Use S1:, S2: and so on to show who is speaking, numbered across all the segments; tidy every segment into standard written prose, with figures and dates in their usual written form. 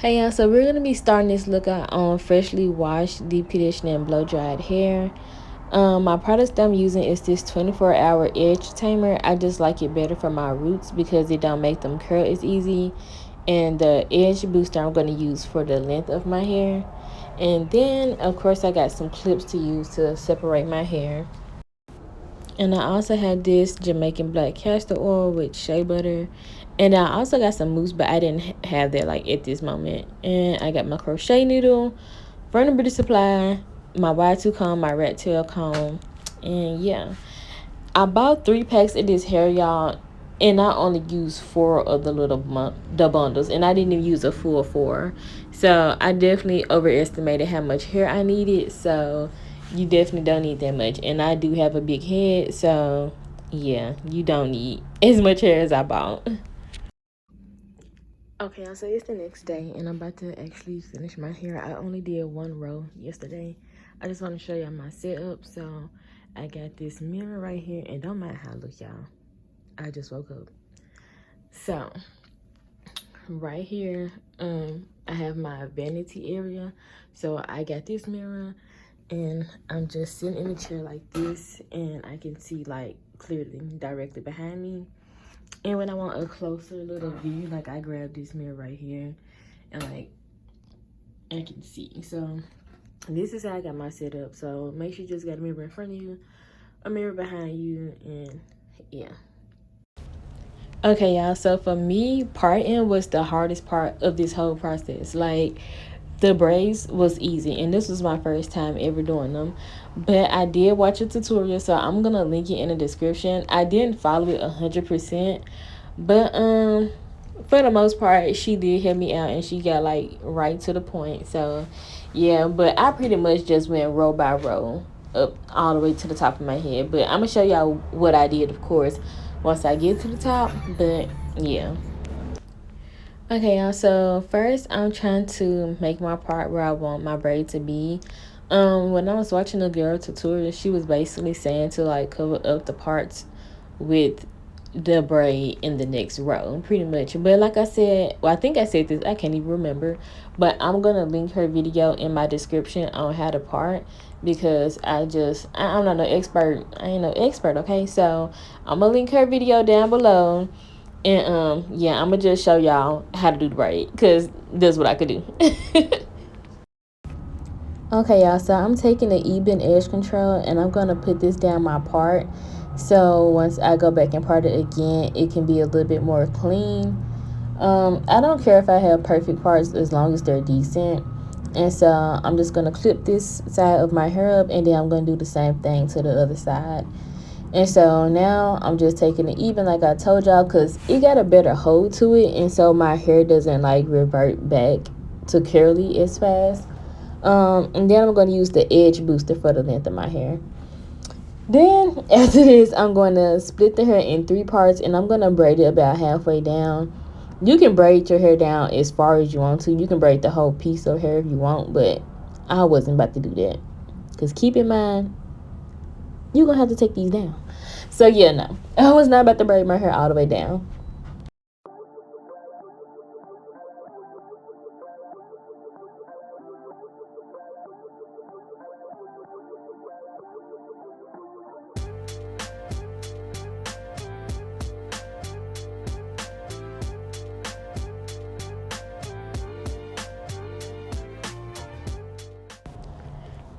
S1: Hey y'all, so we're gonna be starting this look out on freshly washed, deep conditioned, and blow dried hair. My product that I'm using is this 24-hour edge tamer. I just like it better for my roots because it don't make them curl as easy. And the edge booster I'm gonna use for the length of my hair. And then of course I got some clips to use to separate my hair. And I also had this Jamaican black castor oil with shea butter. And I also got some mousse, but I didn't have that like at this moment. And I got my crochet needle from the beauty supply, my Y2 comb, my rat tail comb. And yeah, I bought 3 packs of this hair, y'all. And I only used 4 of the the bundles. And I didn't even use a full 4. So I definitely overestimated how much hair I needed. So you definitely don't need that much. And I do have a big head. So yeah, you don't need as much hair as I bought. Okay, so it's the next day. And I'm about to actually finish my hair. I only did 1 row yesterday. I just want to show y'all my setup. So I got this mirror right here. And don't mind how I look, y'all. I just woke up. So right here, I have my vanity area. So I got this mirror and I'm just sitting in a chair like this, and I can see like clearly directly behind me. And when I want a closer little view, like I grab this mirror right here and like I can see. So this is how I got my setup. So make sure you just got a mirror in front of you, a mirror behind you, and yeah. Okay, y'all, so for me, parting was the hardest part of this whole process. Like, the braids was easy, and this was my first time ever doing them. But I did watch a tutorial, so I'm gonna link it in the description. I didn't follow it 100%, but for the most part, she did help me out, and she got like right to the point. So yeah, but I pretty much just went row by row up all the way to the top of my head. But I'm gonna show y'all what I did, of course, once I get to the top. But yeah. Okay, y'all, so first I'm trying to make my part where I want my braid to be. When I was watching the girl tutorial, she was basically saying to like cover up the parts with the braid in the next row, pretty much. But like I said, well, I think I said this, I can't even remember, but I'm gonna link her video in my description on how to part, because I'm not no expert. I ain't no expert, okay? So I'm gonna link her video down below. And yeah, I'm gonna just show y'all how to do the braid, because that's what I could do. Okay, y'all, so I'm taking the even edge control and I'm gonna put this down my part, so once I go back and part it again, it can be a little bit more clean. I don't care if I have perfect parts as long as they're decent. And so I'm just gonna clip this side of my hair up, and then I'm gonna do the same thing to the other side. And so now I'm just taking it even, like I told y'all, because it got a better hold to it, and so my hair doesn't like revert back to curly as fast. And then I'm going to use the edge booster for the length of my hair. Then after this, I'm going to split the hair in 3 parts, and I'm going to braid it about halfway down. You can braid your hair down as far as you want to. You can braid the whole piece of hair if you want, but I wasn't about to do that, because keep in mind, you're going to have to take these down. So yeah, no, I was not about to braid my hair all the way down.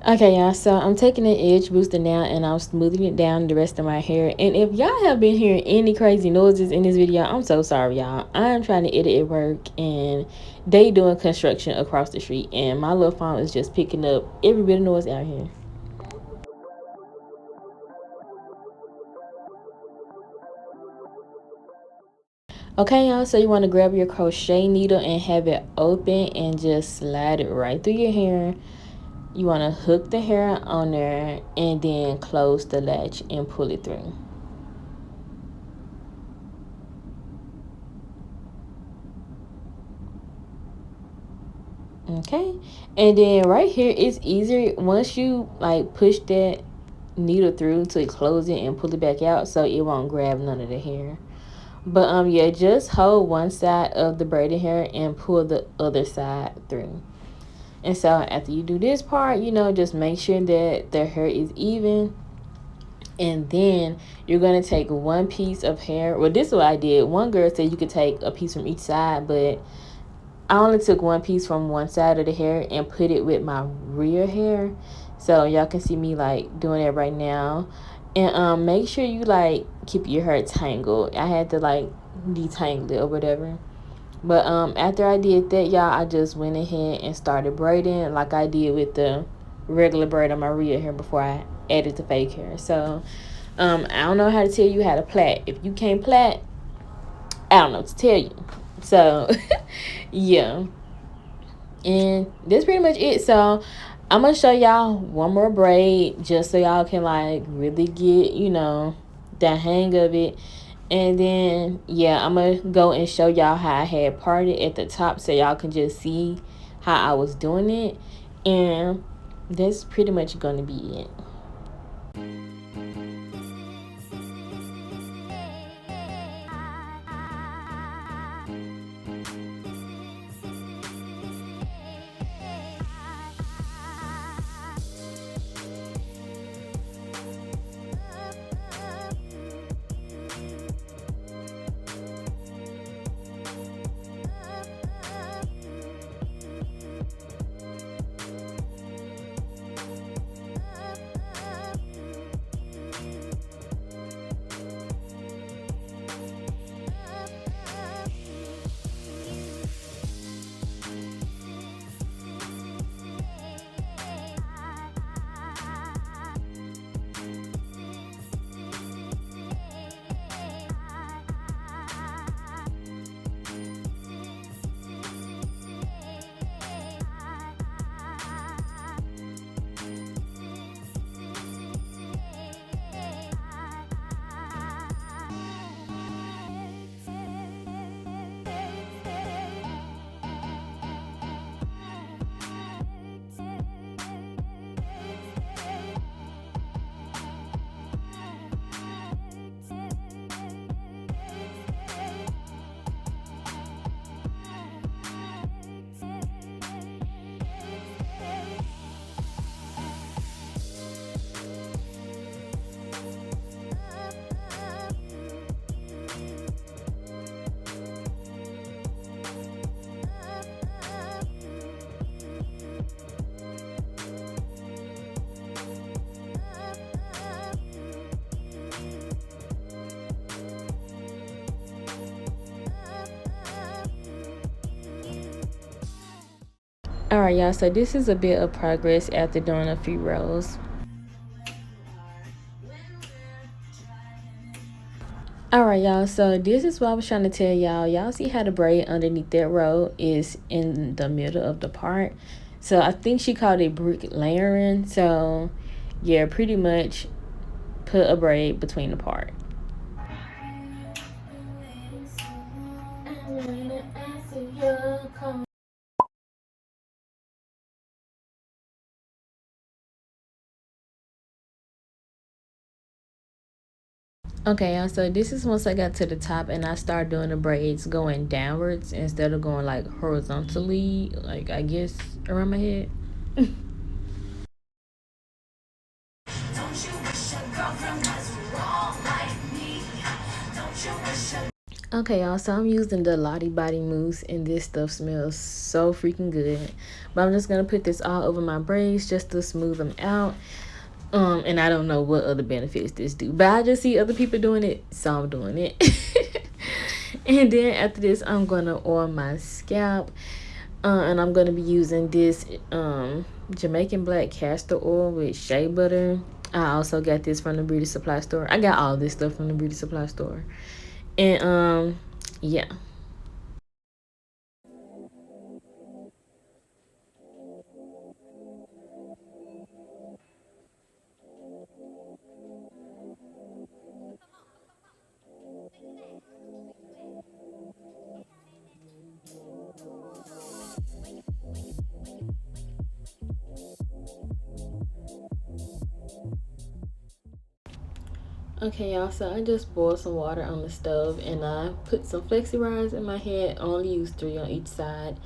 S1: Okay, y'all, so I'm taking the edge booster now and I'm smoothing it down the rest of my hair. And if y'all have been hearing any crazy noises in this video, I'm so sorry, y'all. I'm trying to edit at work and they doing construction across the street, and my little phone is just picking up every bit of noise out here. Okay, y'all, so you want to grab your crochet needle and have it open and just slide it right through your hair. You want to hook the hair on there and then close the latch and pull it through. Okay, and then right here, it's easier once you like push that needle through to close it and pull it back out, so it won't grab none of the hair. But yeah, just hold one side of the braided hair and pull the other side through. And so after you do this part, just make sure that the hair is even. And then you're going to take one piece of hair. Well, this is what I did. One girl said you could take a piece from each side, but I only took one piece from one side of the hair and put it with my rear hair. So y'all can see me like doing it right now. And make sure you like keep your hair tangled. I had to like detangle it or whatever. But after I did that, y'all, I just went ahead and started braiding like I did with the regular braid on my real hair before I added the fake hair. So I don't know how to tell you how to plait. If you can't plait, I don't know what to tell you. So yeah. And that's pretty much it. So I'm gonna show y'all one more braid just so y'all can like really get, the hang of it. And then yeah, I'm gonna go and show y'all how I had parted at the top so y'all can just see how I was doing it. And that's pretty much gonna be it. Alright, y'all, so this is a bit of progress after doing a few rows. Alright, y'all, so this is what I was trying to tell y'all. Y'all see how the braid underneath that row is in the middle of the part? So I think she called it brick layering. So yeah, pretty much put a braid between the part. Okay, y'all, so this is once I got to the top and I started doing the braids going downwards instead of going like horizontally, like I guess around my head. Okay, y'all, so I'm using the Lottie Body Mousse and this stuff smells so freaking good. But I'm just gonna put this all over my braids just to smooth them out. And I don't know what other benefits this do, but I just see other people doing it, so I'm doing it. And then after this, I'm gonna oil my scalp, and I'm gonna be using this Jamaican black castor oil with shea butter. I also got this from the beauty supply store. I got all this stuff from the beauty supply store. And yeah. Okay, y'all, so I just boiled some water on the stove and I put some flexi rods in my head. I only use 3 on each side,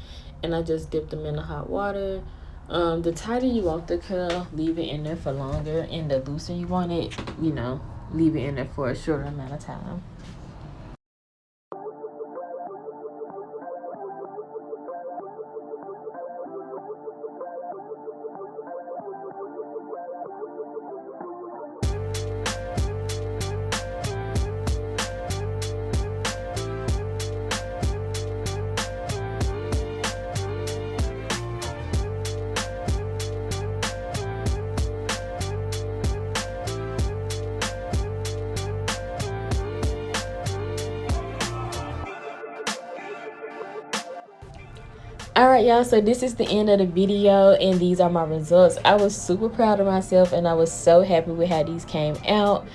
S1: and I just dipped them in the hot water. The tighter you want the curl, leave it in there for longer, and the looser you want it, you know, leave it in there for a shorter amount of time. All right, y'all, so this is the end of the video, and these are my results. I was super proud of myself, and I was so happy with how these came out.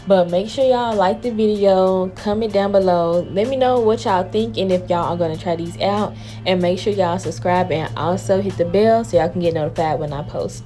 S1: But make sure y'all like the video, comment down below, let me know what y'all think and if y'all are going to try these out, and make sure y'all subscribe and also hit the bell so y'all can get notified when I post.